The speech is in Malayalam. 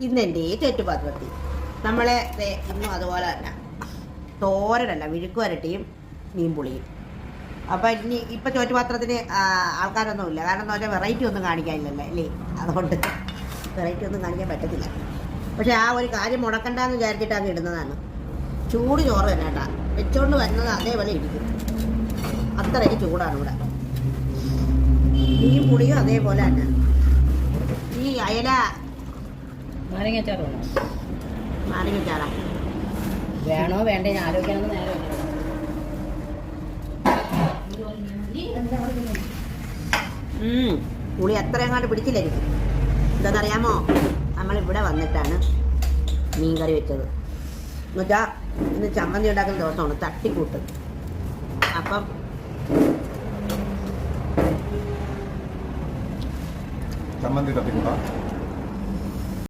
ഇന്നെൻ്റെ ചുറ്റുപാത്രത്തിൽ നമ്മളെ ഇന്നും അതുപോലെ തന്നെ തോരനല്ല വിഴുക്ക് വരട്ടിയും മീൻ പുളിയും. അപ്പം ഇനി ഇപ്പം ചോറ്റുപാത്രത്തിന് ആൾക്കാരൊന്നുമില്ല. കാരണം എന്ന് വെച്ചാൽ വെറൈറ്റി ഒന്നും കാണിക്കാനില്ലല്ലോ അല്ലേ, അതുകൊണ്ട് വെറൈറ്റി ഒന്നും കാണിക്കാൻ പറ്റത്തില്ല. പക്ഷെ ആ ഒരു കാര്യം മുടക്കണ്ടെന്ന് വിചാരിച്ചിട്ട് അങ്ങ് ഇടുന്നതാണ്. ചൂട് ചോറ് തന്നെ കേട്ടാ, വെച്ചുകൊണ്ട് വരുന്നത് അതേപോലെ ഇരിക്കും, അത്രയ്ക്ക് ചൂടാണ് ഇവിടെ. മീൻ പുളിയും അതേപോലെ തന്നെ. ഈ അയല നാരങ്ങച്ചാറ് നാരങ്ങച്ചാറാ വേണോ വേണ്ടേ ആലോചിക്കണം. നേരെ പുളി അത്ര അങ്ങോട്ട് പിടിച്ചില്ലായിരിക്കും. എന്താണെന്നറിയാമോ, നമ്മളിവിടെ വന്നിട്ടാണ് മീൻ കറി വെച്ചത്. എന്നുവെച്ചാൽ ഇന്ന് ചമ്മന്തി ഉണ്ടാക്കുന്ന ദിവസമാണ്, തട്ടിക്കൂട്ട്. അപ്പം ചമ്മന്തി തട്ടിക്കൂട്ടാ